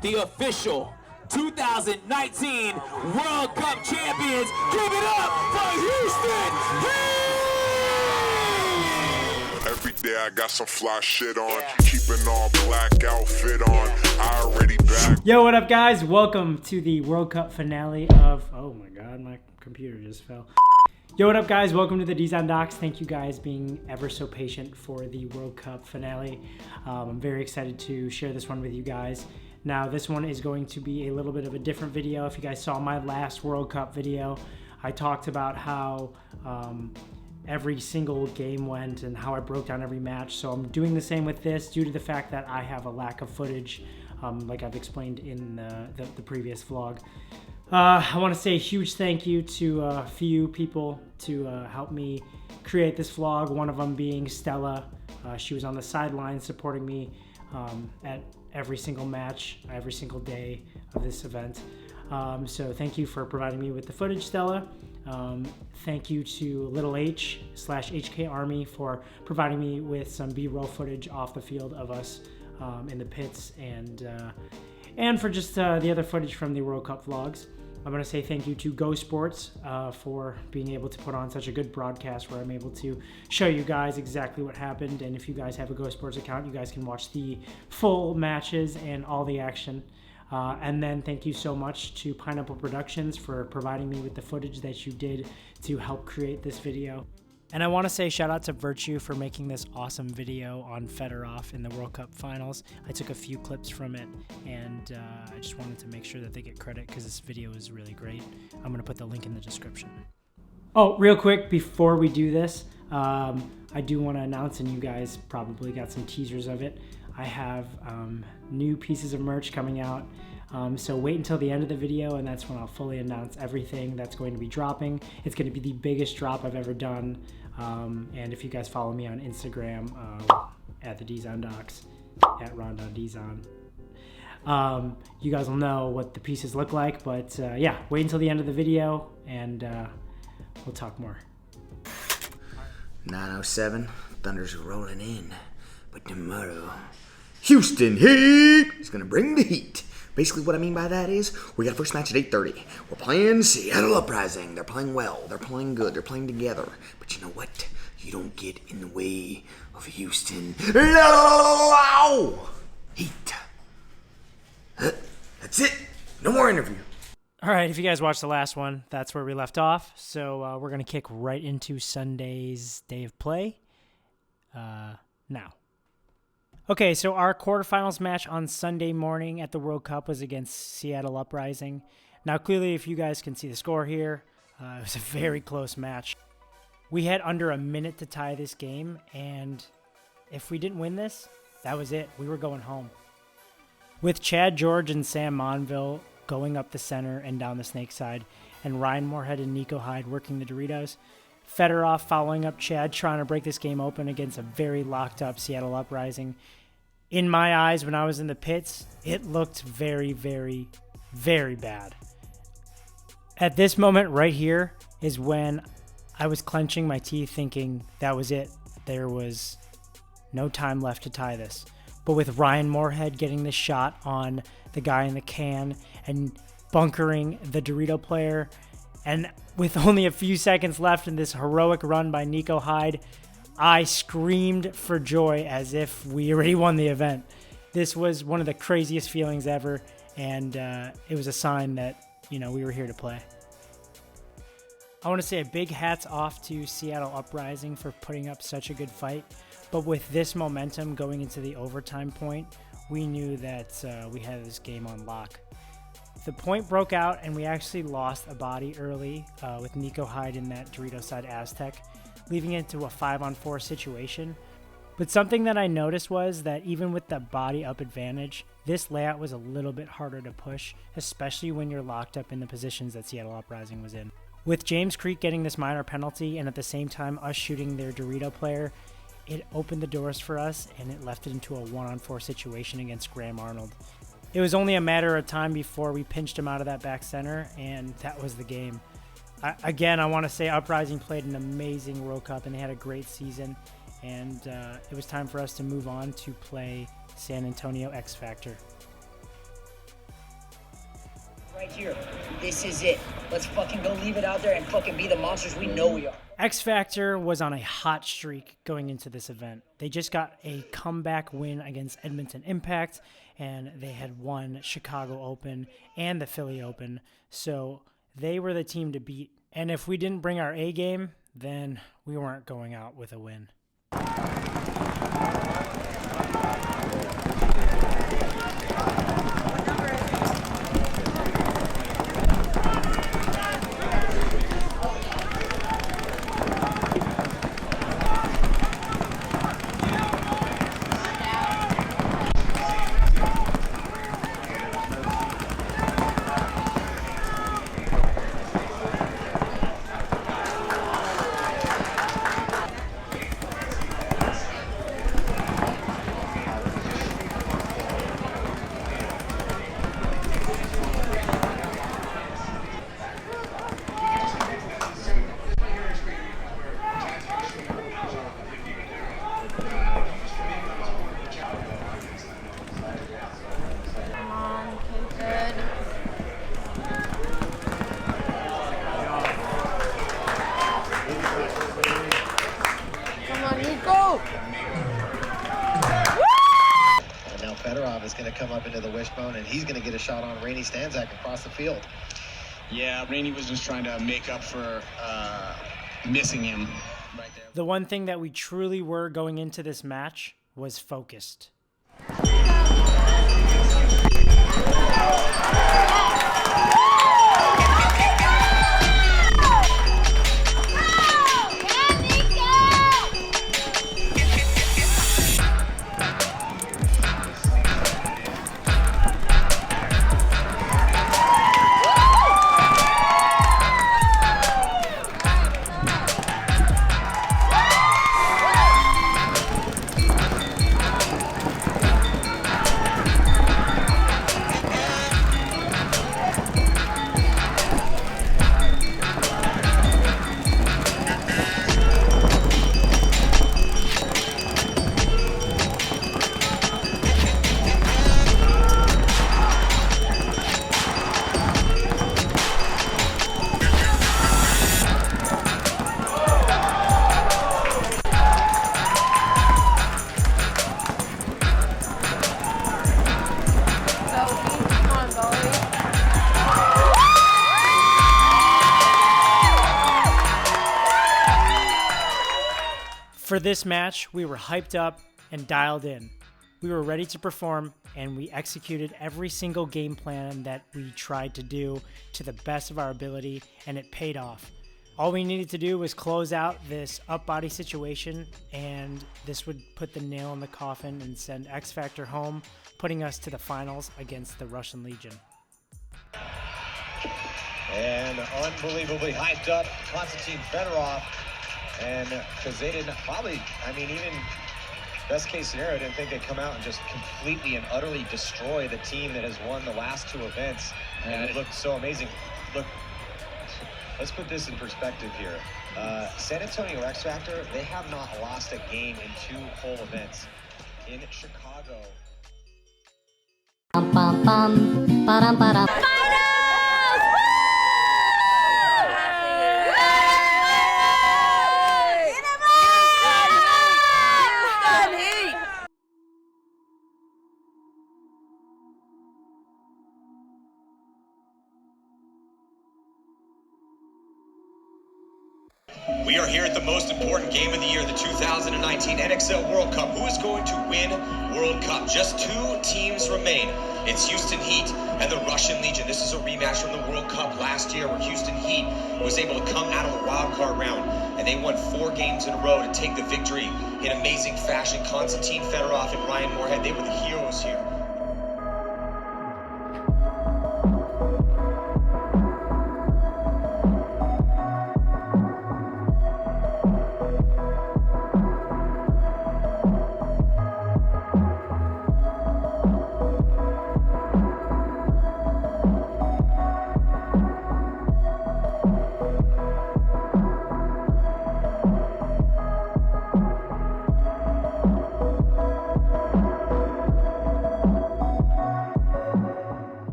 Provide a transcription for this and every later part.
the official 2019 World Cup champions. Give it up for Houston Heat! Every day I got some fly shit on, keeping all black outfit on. I already back. Yo, what up, guys? Welcome to the World Cup finale of. Oh my God, my computer just fell. Yo, what up, guys? Welcome to the D's on Docs. Thank you guys being ever so patient for the World Cup finale. I'm very excited to share this one with you guys. Now, this one is going to be a little bit of a different video. If you guys saw my last World Cup video, I talked about how every single game went and how I broke down every match. So I'm doing the same with this due to the fact that I have a lack of footage, like I've explained in the previous vlog. I want to say a huge thank you to a few people to help me create this vlog, one of them being Stella. She was on the sidelines supporting me at every single match, every single day of this event. So thank you for providing me with the footage, Stella. Thank you to Little H / HK Army for providing me with some B-roll footage off the field of us in the pits, and for just the other footage from the World Cup vlogs. I'm going to say thank you to Go Sports for being able to put on such a good broadcast where I'm able to show you guys exactly what happened. And if you guys have a Go Sports account, you guys can watch the full matches and all the action. And then thank you so much to Pineapple Productions for providing me with the footage that you did to help create this video. And I want to say shout out to Virtue for making this awesome video on Fedorov in the World Cup Finals. I took a few clips from it, and I just wanted to make sure that they get credit because this video is really great. I'm going to put the link in the description. Oh, real quick, before we do this, I do want to announce, and you guys probably got some teasers of it, I have new pieces of merch coming out. So wait until the end of the video, and that's when I'll fully announce everything that's going to be dropping. It's going to be the biggest drop I've ever done. And if you guys follow me on Instagram, at the D's on Docs, at RonDonDzon, you guys will know what the pieces look like. But yeah, wait until the end of the video, and we'll talk more. 9:07, Thunder's rolling in, but tomorrow, Houston Heat is gonna bring the heat. Basically, what I mean by that is we got first match at 8:30. We're playing Seattle Uprising. They're playing well. They're playing good. They're playing together. But you know what? You don't get in the way of Houston Heat. That's it. No more interview. All right, if you guys watched the last one, that's where we left off. So we're going to kick right into Sunday's day of play now. Okay, so our quarterfinals match on Sunday morning at the World Cup was against Seattle Uprising. Now, clearly, if you guys can see the score here, it was a very close match. We had under a minute to tie this game, and if we didn't win this, that was it. We were going home. With Chad George and Sam Monville going up the center and down the snake side, and Ryan Moorhead and Nico Hyde working the Doritos, Fedorov following up Chad, trying to break this game open against a very locked-up Seattle Uprising. In my eyes, when I was in the pits, it looked very, very, very bad. At this moment right here is when I was clenching my teeth thinking that was it. There was no time left to tie this. But with Ryan Moorhead getting the shot on the guy in the can and bunkering the Dorito player, and with only a few seconds left in this heroic run by Nico Hyde, I screamed for joy as if we already won the event. This was one of the craziest feelings ever, and it was a sign that, we were here to play. I want to say a big hats off to Seattle Uprising for putting up such a good fight, but with this momentum going into the overtime point, we knew that we had this game on lock. The point broke out, and we actually lost a body early with Nico Hyde in that Dorito side Aztec, leaving it to a 5-on-4 situation. But something that I noticed was that even with the body up advantage, this layout was a little bit harder to push, especially when you're locked up in the positions that Seattle Uprising was in. With James Creek getting this minor penalty and at the same time us shooting their Dorito player, it opened the doors for us and it left it into a 1-on-4 situation against Graham Arnold. It was only a matter of time before we pinched him out of that back center, and that was the game. Again, I want to say Uprising played an amazing World Cup, and they had a great season. And it was time for us to move on to play San Antonio X Factor. Right here. This is it. Let's fucking go leave it out there and fucking be the monsters we know we are. X Factor was on a hot streak going into this event. They just got a comeback win against Edmonton Impact, and they had won Chicago Open and the Philly Open. So they were the team to beat. And if we didn't bring our A game, then we weren't going out with a win. Is going to come up into the wishbone, and he's going to get a shot on Rainey Stanzak across the field. Yeah, Rainey was just trying to make up for missing him right there. The one thing that we truly were going into this match was focused. For this match, we were hyped up and dialed in. We were ready to perform, and we executed every single game plan that we tried to do to the best of our ability, and it paid off. All we needed to do was close out this up body situation, and this would put the nail in the coffin and send X Factor home, putting us to the finals against the Russian Legion. And unbelievably hyped up Konstantin Fedorov. And because they didn't probably, I mean, even best case scenario, didn't think they'd come out and just completely and utterly destroy the team that has won the last two events. And it looked so amazing. Look, let's put this in perspective here. San Antonio X Factor, they have not lost a game in 2 whole events. In Chicago. We are here at the most important game of the year, the 2019 NXL World Cup. Who is going to win World Cup? Just 2 teams remain. It's Houston Heat and the Russian Legion. This is a rematch from the World Cup last year where Houston Heat was able to come out of the wild card round, and they won 4 games in a row to take the victory in amazing fashion. Konstantin Fedorov and Ryan Moorhead, they were the heroes here.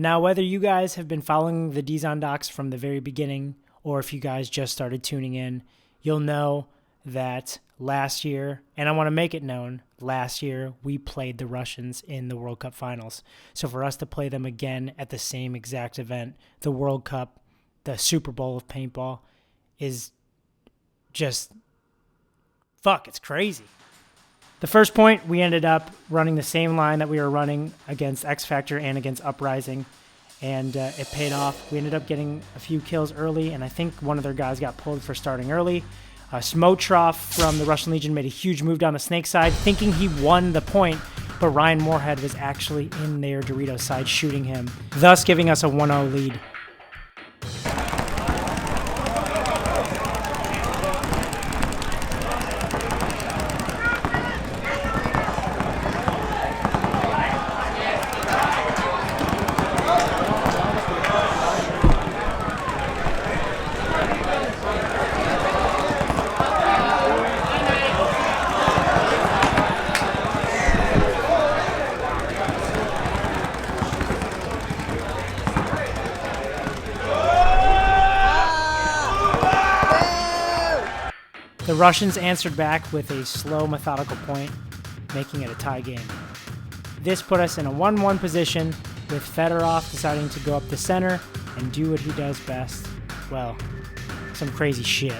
Now, whether you guys have been following the D's on Docs from the very beginning, or if you guys just started tuning in, you'll know that last year, and I want to make it known, last year we played the Russians in the World Cup finals. So for us to play them again at the same exact event, the World Cup, the Super Bowl of paintball, is just, it's crazy. The first point, we ended up running the same line that we were running against X Factor and against Uprising, and it paid off. We ended up getting a few kills early, and I think one of their guys got pulled for starting early. Smotroff from the Russian Legion made a huge move down the snake side, thinking he won the point, but Ryan Moorhead was actually in their Doritos side shooting him, thus giving us a 1-0 lead. The Russians answered back with a slow, methodical point, making it a tie game. This put us in a 1-1 position, with Fedorov deciding to go up the center and do what he does best. Well, some crazy shit.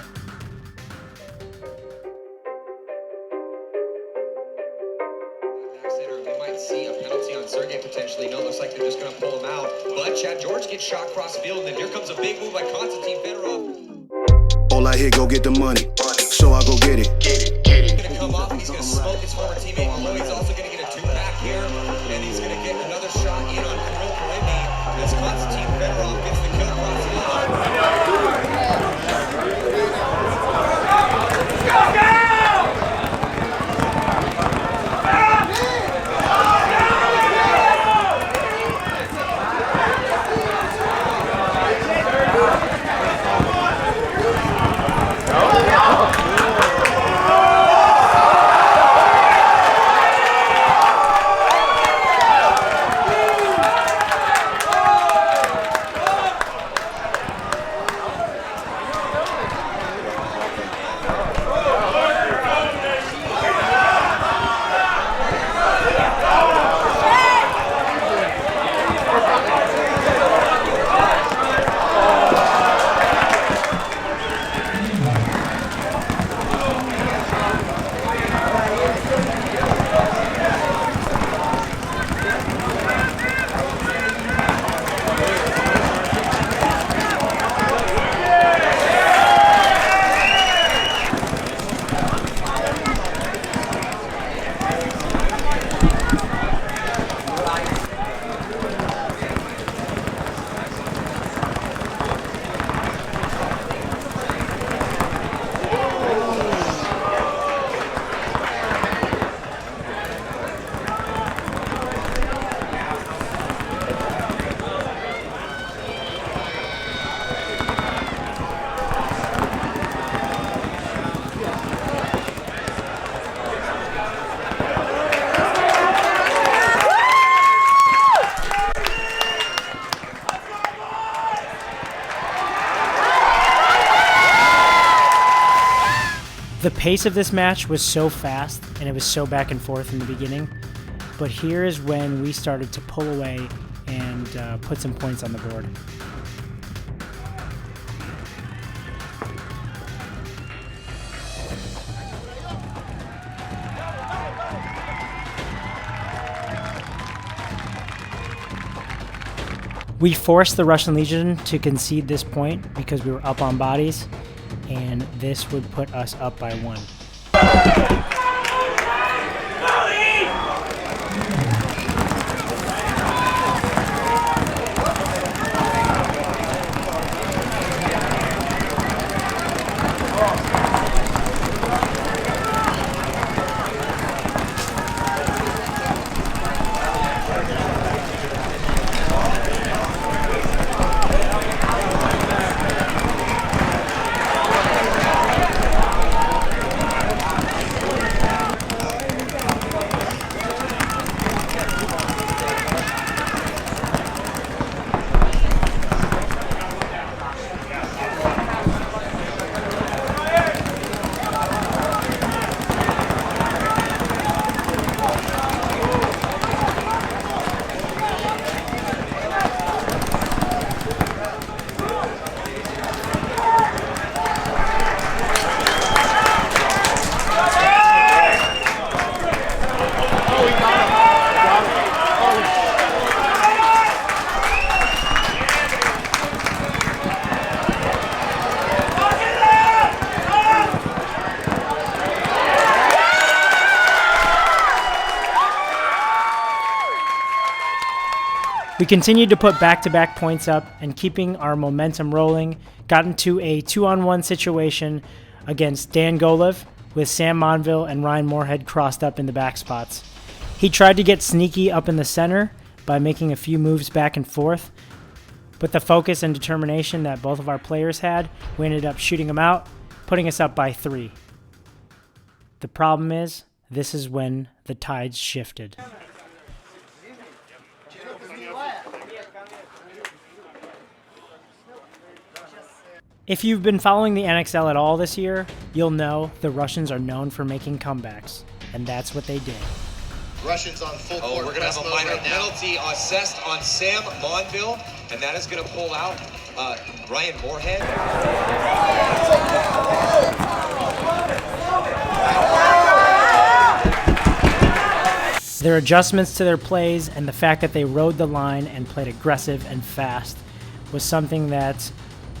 We might see a penalty on Sergey potentially. No, looks like they're just going to pull him out. But Chad George gets shot cross field, and then here comes a big move by Konstantin Fedorov. All I hear, go get the money. So I go get it. He's going to come up, he's going to smoke his former teammate. He's also going to get a 2-pack here, and he's going to get another shot in on Kirill Karimny as Konstantin Fedorov gets the kill across the line. The pace of this match was so fast, and it was so back and forth in the beginning, but here is when we started to pull away and put some points on the board. We forced the Russian Legion to concede this point because we were up on bodies, and this would put us up by 1. We continued to put back-to-back points up and keeping our momentum rolling, got into a 2-on-1 situation against Dan Golev with Sam Monville and Ryan Moorhead crossed up in the back spots. He tried to get sneaky up in the center by making a few moves back and forth, but the focus and determination that both of our players had, we ended up shooting him out, putting us up by 3. The problem is, this is when the tides shifted. If you've been following the NXL at all this year, you'll know the Russians are known for making comebacks, and that's what they did. Russians on full court. We're going to have a minor penalty assessed on Sam Monville, and that is going to pull out Ryan Moorhead. Their adjustments to their plays and the fact that they rode the line and played aggressive and fast was something that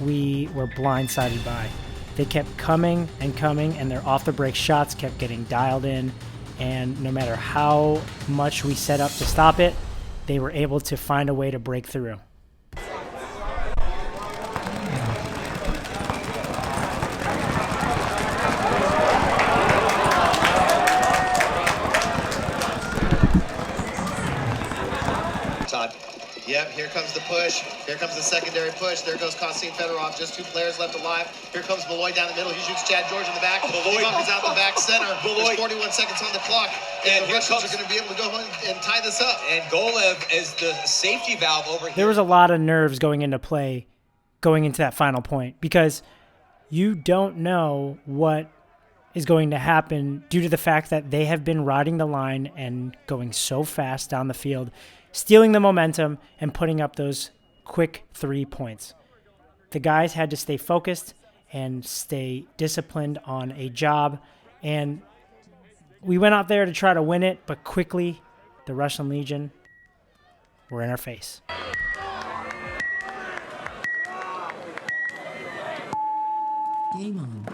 we were blindsided by. They kept coming and coming, and their off-the-break shots kept getting dialed in, and no matter how much we set up to stop it, they were able to find a way to break through. Todd. Yep, here comes the push. Here comes the secondary push. There goes Konstantin Fedorov. Just 2 players left alive. Here comes Malloy down the middle. He shoots Chad George in the back. Malloy is out the back center. There's 41 seconds on the clock. And the Russians are going to be able to go and tie this up. And Golev is the safety valve over here. There was a lot of nerves going into play, going into that final point, because you don't know what is going to happen due to the fact that they have been riding the line and going so fast down the field, stealing the momentum and putting up those quick 3 points. The guys had to stay focused and stay disciplined on a job, and we went out there to try to win it, but quickly the Russian Legion were in our face. Game on.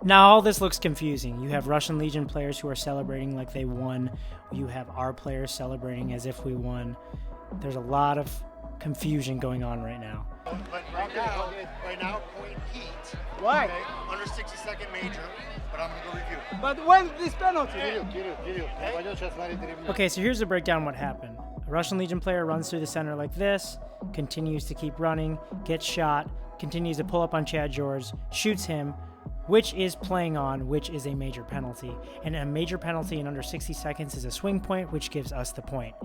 Now all this looks confusing. You have Russian Legion players who are celebrating like they won. You have our players celebrating as if we won. There's a lot of confusion going on right now. But right now, point heat. Why? Okay, under 60-second major, but I'm going to go review. But when this penalty? Okay, so here's the breakdown of what happened. A Russian Legion player runs through the center like this, continues to keep running, gets shot, continues to pull up on Chad George, shoots him, which is playing on, which is a major penalty. And a major penalty in under 60 seconds is a swing point, which gives us the point.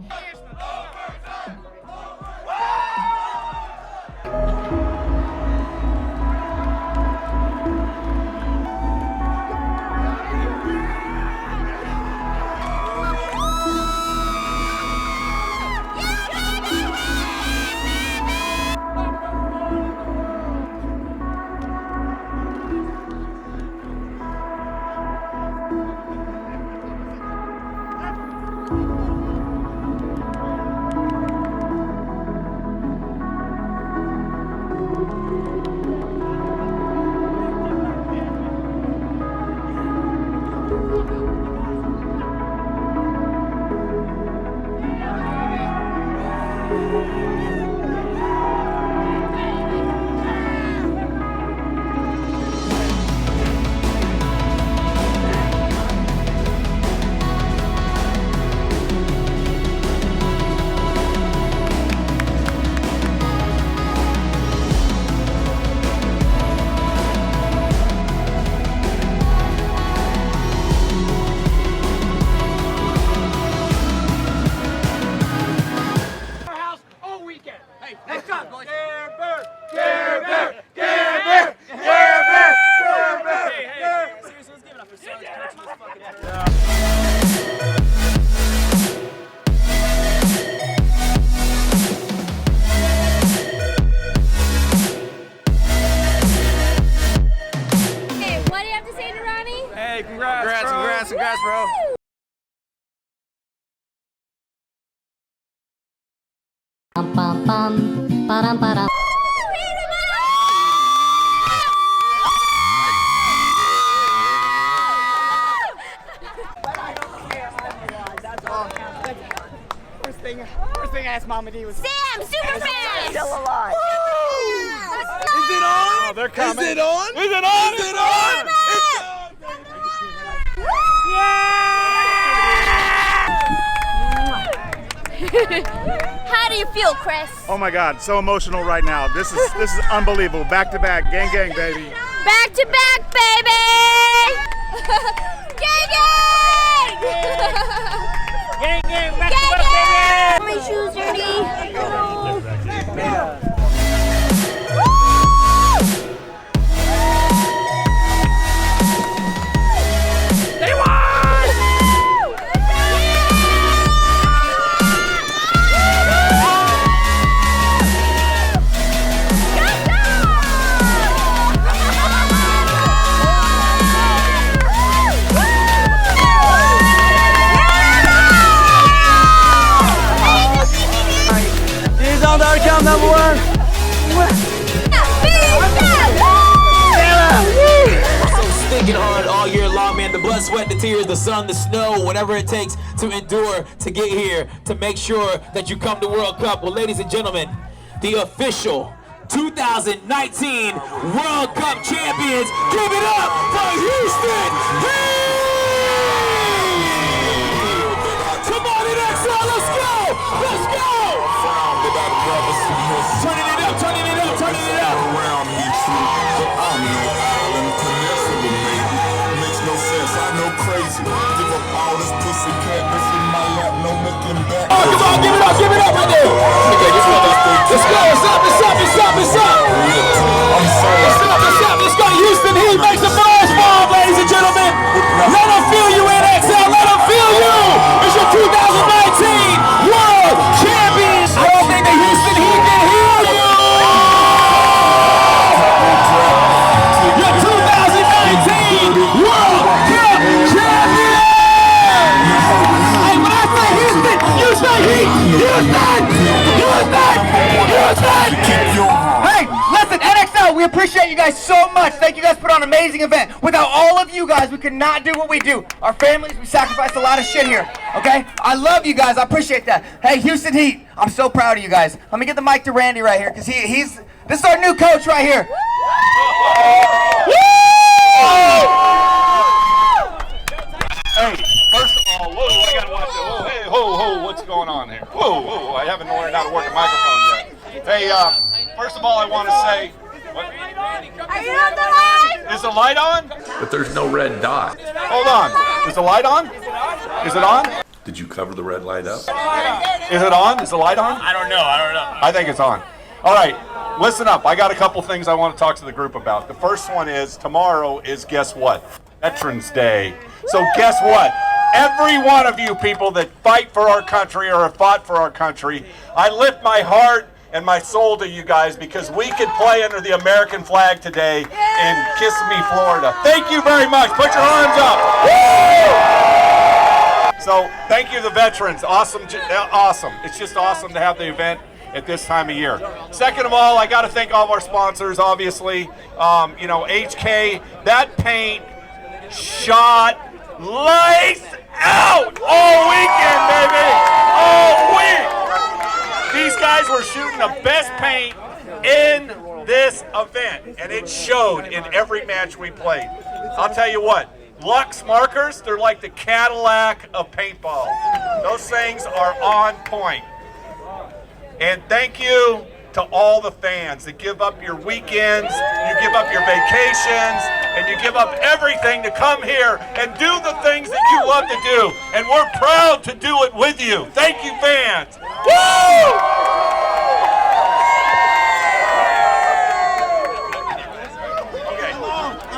Hey, what do you have to say to Ronnie? Hey, congrats, bro. Bum, bum, bum, ba-dum, ba-dum. First thing I asked Mama D was, Sam, super fan! still alive. Is it on? Oh, they're coming. Is it on? Is it on? Is it on? How do you feel, Chris? Oh my God, so emotional right now. This is unbelievable. Back to back, gang, baby. Back to back, baby! Gang, gang! Gang, back Gang, to back, gang! My shoes dirty. They won! He's on the outcome number one. So stinking hard all year long, man. The blood, sweat, the tears, the sun, the snow, whatever it takes to endure to get here, to make sure that you come to World Cup. Well, ladies and gentlemen, the official 2019 World Cup champions, give it up for Houston Heat! Come on in, XL, let's go! Let's go! Turning it up, turning it up, turning it up! Makes no sense, I know crazy. Give up all this pussy cat that's in my lap, no looking back. Oh, come on, give it up right there! Okay, let's go, it's up, it's up, it's up, it's up! I'm sorry. It's up, it's up, let's go, Houston Heat makes a first ball, ladies and gentlemen! Let them feel you in XL, let them feel you! It's your 2019 World Champions! I don't think the Houston Heat can hear you! Your 2019 World Cup Champions! Hey, when I say Houston, you say Heat! Houston! Hey, listen, NXL, we appreciate you guys so much. Thank you guys for put on an amazing event. Without all of you guys, we could not do what we do. Our families, we sacrificed a lot of shit here, okay? I love you guys. I appreciate that. Hey, Houston Heat, I'm so proud of you guys. Let me get the mic to Randy right here, because this is our new coach right here. Hey, first of all, whoa, I gotta watch that. Whoa, hey, ho, what's going on here? Whoa, I haven't learned how to work a microphone yet. Hey, first of all, I want to say, what? Are you on the line? Is the light on? But there's no red dot. Hold on. Is the light on? Is it on? Did you cover the red light up? Is it on? Is the light on? I don't know. I think it's on. All right, listen up. I got a couple things I want to talk to the group about. The first one is tomorrow is, guess what? Veterans Day. So guess what? Every one of you people that fight for our country or have fought for our country, I lift my heart and my soul to you guys because we could play under the American flag today in Kissimmee, Florida. Thank you very much. Put your arms up. Woo! So thank you, the veterans. Awesome. Awesome. It's just awesome to have the event at this time of year. Second of all, I got to thank all of our sponsors, obviously. You know, HK, that paint shot lights out all weekend, baby. All week. These guys were shooting the best paint in this event, and it showed in every match we played. I'll tell you what, Lux markers, they're like the Cadillac of paintball. Those things are on point. And thank you to all the fans that give up your weekends, you give up your vacations, and you give up everything to come here and do the things that you love to do. And we're proud to do it with you. Thank you, fans. Woo! Okay.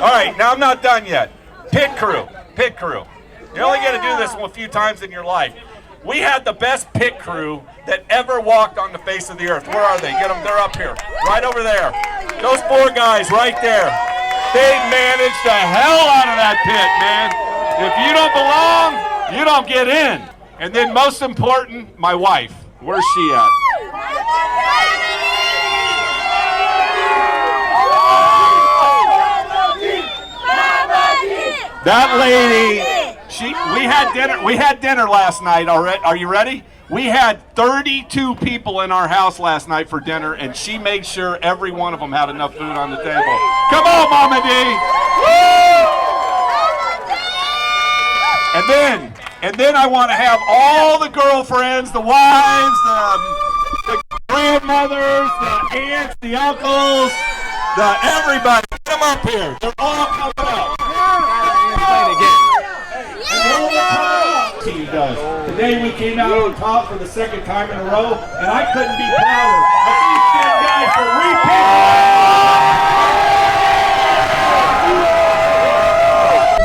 All right, now I'm not done yet. Pit crew. Pit crew. You're only going to do this a few times in your life. We had the best pit crew that ever walked on the face of the earth. Where are they? Get them. They're up here. Right over there. Those 4 guys right there. They managed the hell out of that pit, man. If you don't belong, you don't get in. And then most important, my wife. Where's she at? That lady, we had dinner last night already. Are you ready? We had 32 people in our house last night for dinner, and she made sure every one of them had enough food on the table. Come on, Mama D! Woo! And then I want to have all the girlfriends, the wives, the grandmothers, the aunts, the uncles, everybody. Get them up here. They're all coming up. Team does. Today we came out on top for the 2nd time in a row, and I couldn't be prouder of these 10 guys for repeat.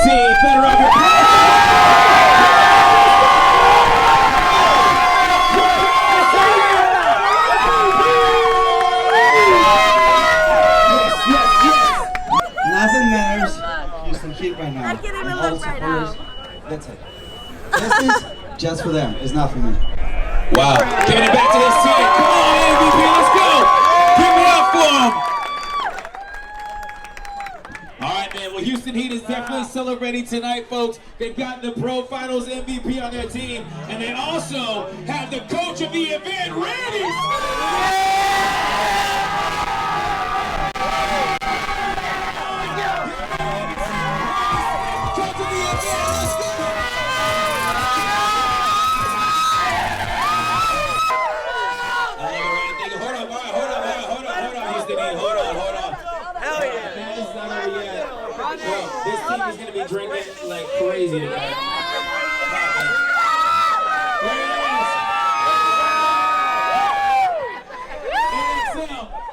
Team Federer. Nothing matters. Houston Heat right now. And all the supporters. That's it. This is just for them. It's not for me. Wow. Giving it back to this team. Come on, MVP. Let's go. Give it up for them. All right, man. Well, Houston Heat is definitely celebrating tonight, folks. They've got the Pro Finals MVP on their team, and they also have the coach of the event, Randy. This team is going to be drinking like crazy tonight.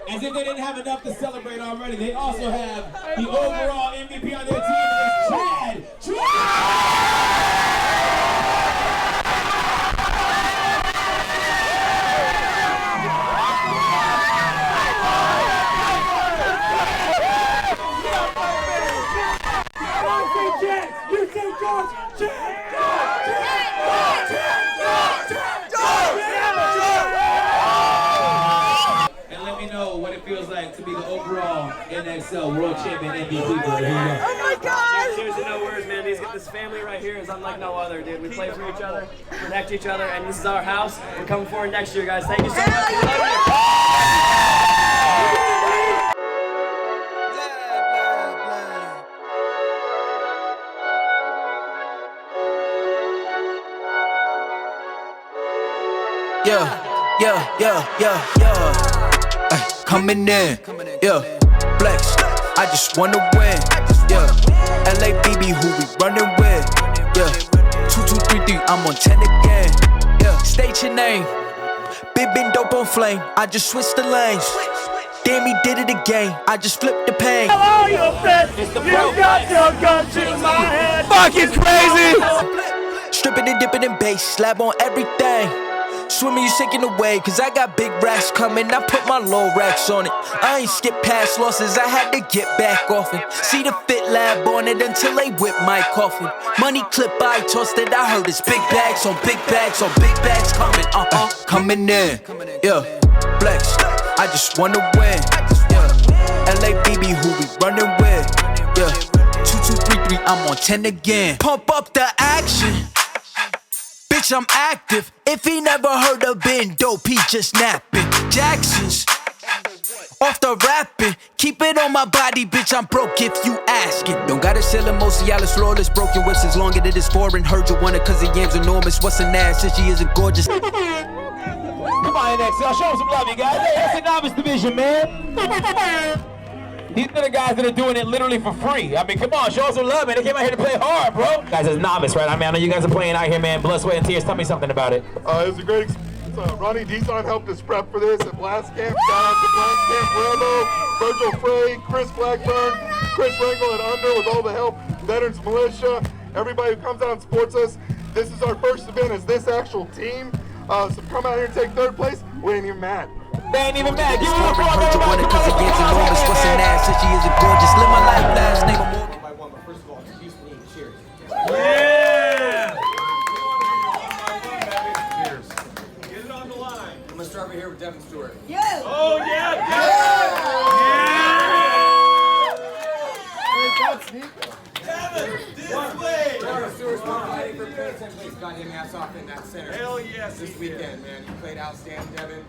As if they didn't have enough to celebrate already, they also have the overall MVP on their team, and it's Chad. And let me know what it feels like to be the overall NXL World Champion MVP. Oh my God! Cheers to no words, man. This family right here is unlike no other, dude. We play for each other, protect each other, and this is our house. We're coming forward next year, guys. Thank you so much. We love you. Coming in, flex, I just wanna win, LABB, who we running with, 2, 2, 3, 3, I'm on 10 again, state your name, been dope on flame, I just switched the lanes, damn he did it again, I just flipped the pain. Hello, your friend, you got your gun to my head. Fucking crazy. Stripping and dipping in bass, slab on everything. Swimming, you sinking away, cause I got big racks coming. I put my low racks on it. I ain't skip past losses, I had to get back off it. See the fit lab on it until they whip my coffin. Money clip, I tossed it, I heard it's big bags on big bags on big bags coming, coming in, flex, I just wanna win, LABB, who we running with, 2, 2, 3, 3, I'm on 10 again. Pump up the action. Bitch, I'm active. If he never heard of been dope, he just napping. Jackson's off the rapping. Keep it on my body, bitch, I'm broke if you asking. Don't gotta sell him, Mosialis, flawless. Broken whips as long as it is foreign. Heard you want it cause the yam's enormous. What's an ass if she isn't gorgeous? Come on, NXL, show them some love, you guys. Hey, that's the novice division, man. These are the guys that are doing it literally for free. I mean, come on, show us some love, man. They came out here to play hard, bro. Guys, as novice, right? I mean, I know you guys are playing out here, man. Blood, sweat, and tears. Tell me something about it. It was a great experience. Ronnie Deason helped us prep for this at Blast Camp. Shout out to Blast Camp Rebel, Virgil Frey, Chris Blackburn, Chris Rangel at Under with all the help, Veterans Militia, everybody who comes out and supports us. This is our first event as this actual team. So come out here and take third place. We ain't even mad. They ain't even mad. Give it up for Heard you want it 'cause it gets enormous. What's an ass? Said she is a gorgeous. Live my life, last name Morgan. By one, but first of all, to Houston Heat, cheers. Yeah! Cheers. Get it on the line. I'm gonna start right here with Devin Stewart. Yes. Oh yeah! Stewart's been fighting for playing 10 plays. Got him ass off in that center. Hell yes, This weekend, man. You played outstanding, Devin.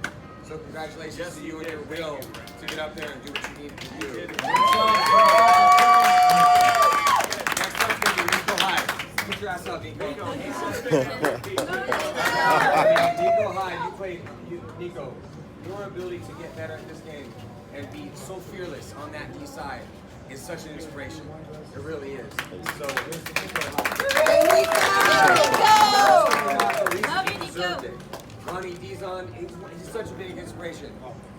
So congratulations to you and your will to get up there and do what you need to do. Next up's gonna be Nico Hyde. Put your ass up, Nico. Nico Hyde, you played, Nico. Your ability to get better at this game and be so fearless on that D side is such an inspiration. It really is. So, Ronnie Dizon, he's such a big inspiration.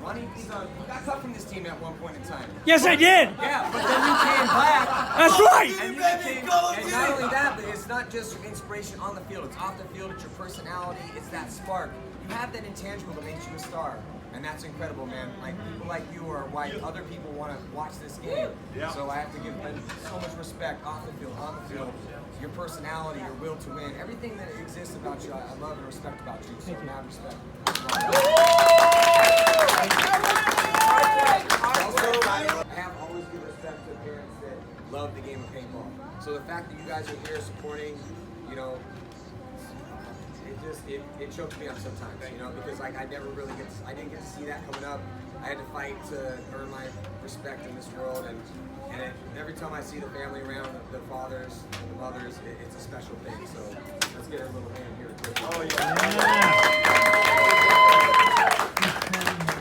Ronnie Dizon, you got cut from this team at one point in time. Yes, I did. Yeah, but then you came back. That's right. And, and not only that, but it's not just your inspiration on the field. It's off the field. It's your personality. It's that spark. You have that intangible that makes you a star. And that's incredible, man. Like, people like you are why other people want to watch this game. Yeah. So I have to give so much respect off the field, on the field. Your personality, your will to win, everything that exists about you, I love and respect about you. So mad respect. Also, I have always given respect to parents that love the game of paintball. So the fact that you guys are here supporting, you know, it chokes me up sometimes, you know, because like I didn't get to see that coming up. I had to fight to earn my respect in this world, and every time I see the family around, the fathers and the mothers, it's a special thing. So let's get a little hand here. Oh yeah.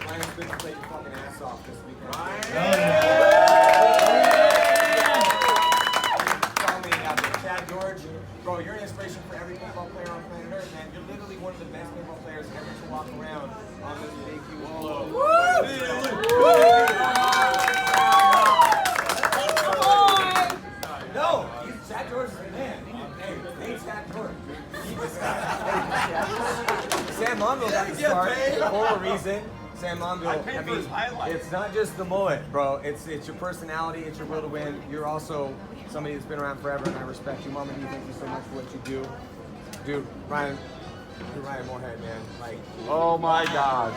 Ryan's been playing your fucking ass off this weekend. Chad George, bro, you're an inspiration for every paintball player on planet Earth, man. You're literally one of the best paintball players ever to walk around on this big, huge globe. No, Chad George is the man. Hey, Nate's Chad George. Sam Monville got the start for a reason. Sam Monville, I mean, it's not just the mullet, bro. It's your personality, it's your will to win. You're also somebody that's been around forever, and I respect you, Mom, and you. Thank you so much for what you do. Dude, Ryan, you're Ryan Moorhead, man. Like, oh my God.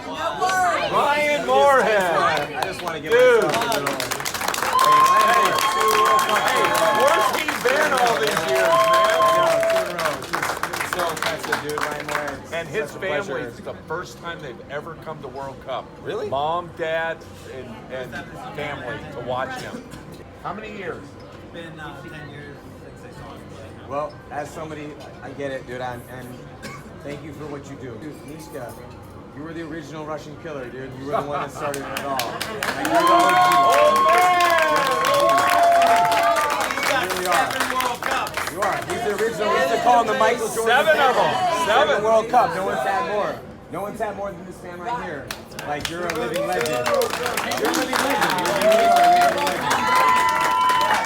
Ryan Moorhead. I just want to give Dude. myself a little. Where's he been all these years, man? So impressive, dude. Ryan Moorhead. And his family, it's the first time they've ever come to World Cup. Really? Mom, dad, and family to watch him. How many years? It's been 10 years since I saw him play. Well, as somebody, I get it, dude, and thank you for what you do. Dude, Mishka, you were the original Russian killer, dude. You were the one that started it all. Like, you're the OG. You really are. You are. He's the original. We used to call him the Michael Jordan. 7 of them. 7 World Cup. No one's had more. No one's had more than this man right here. Like, you're a living legend. You're a living legend. You really are a living legend.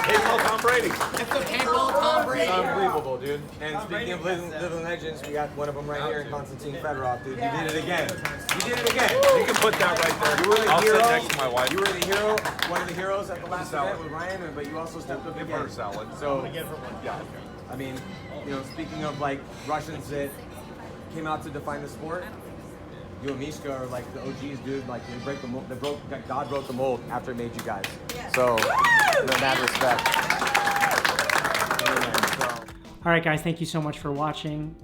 Paintball Tom Brady. It's the paintball Tom Brady. Unbelievable, dude. And speaking of living legends, we got one of them right here, Konstantin Fedorov, dude. You did it again. You did it again. You can put that right there. You were the I'll hero. sit next to my wife. You were the hero, one of the heroes at the last event with Ryan, but you also stepped up Give again. her a salad. So, yeah. I mean, you know, speaking of like Russians that came out to define the sport, you and Mishka are like the OGs, dude. Like they break the mold. God broke the mold after it made you guys. So, in that respect. All right, guys, thank you so much for watching.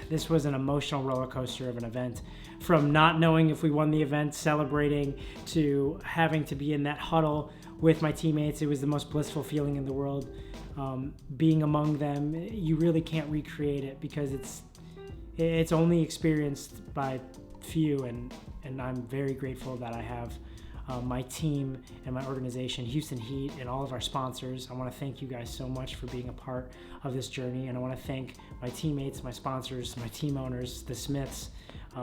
This was an emotional roller coaster of an event. From not knowing if we won the event, celebrating, to having to be in that huddle with my teammates. It was the most blissful feeling in the world. Being among them, you really can't recreate it because it's only experienced by few, and I'm very grateful that I have my team and my organization, Houston Heat, and all of our sponsors. I want to thank you guys so much for being a part of this journey, and I want to thank my teammates, my sponsors, my team owners, the Smiths,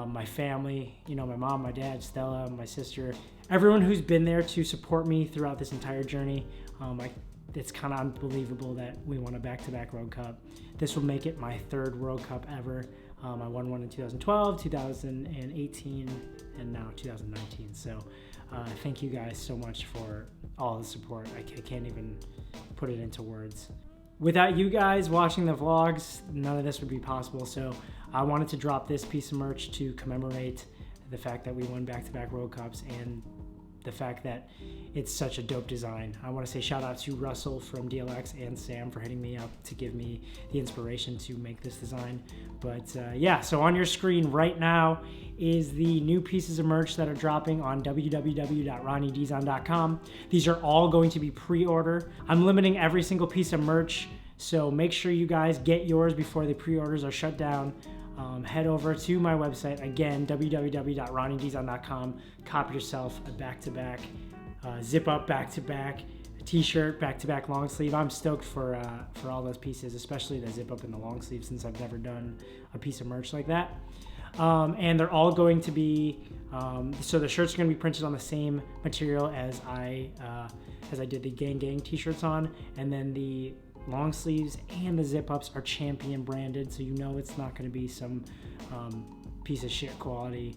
my family, you know, my mom, my dad, Stella, my sister, everyone who's been there to support me throughout this entire journey. it's kind of unbelievable that we won a back-to-back World Cup. This will make it my 3rd World Cup ever. I won one in 2012, 2018, and now 2019. So thank you guys so much for all the support. I can't even put it into words. Without you guys watching the vlogs, none of this would be possible. So I wanted to drop this piece of merch to commemorate the fact that we won back-to-back World Cups and the fact that it's such a dope design. I want to say shout out to Russell from DLX and Sam for hitting me up to give me the inspiration to make this design. But yeah, so on your screen right now is the new pieces of merch that are dropping on www.ronniedizon.com. These are all going to be pre-order. I'm limiting every single piece of merch, so make sure you guys get yours before the pre-orders are shut down. Head over to my website, again, www.ronniedizon.com. Cop yourself a back-to-back, zip-up back-to-back, a t-shirt, back-to-back long sleeve. I'm stoked for all those pieces, especially the zip-up and the long sleeve, since I've never done a piece of merch like that. And they're all going to be, so the shirts are going to be printed on the same material as I did the Gang Gang t-shirts on, and then the long sleeves and the zip-ups are Champion branded, so you know it's not going to be some piece of shit quality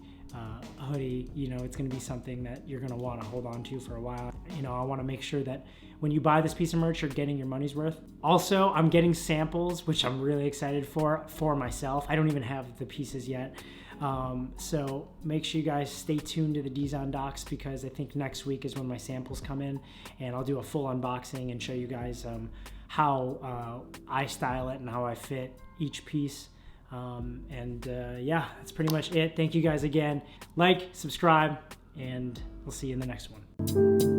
hoodie. You know, it's going to be something that you're going to want to hold on to for a while. You know, I want to make sure that when you buy this piece of merch, you're getting your money's worth. Also, I'm getting samples, which I'm really excited for myself. I don't even have the pieces yet. So make sure you guys stay tuned to the Dizon Docs, because I think next week is when my samples come in, and I'll do a full unboxing and show you guys how I style it and how I fit each piece. Yeah, that's pretty much it. Thank you guys again. Like, subscribe, and we'll see you in the next one.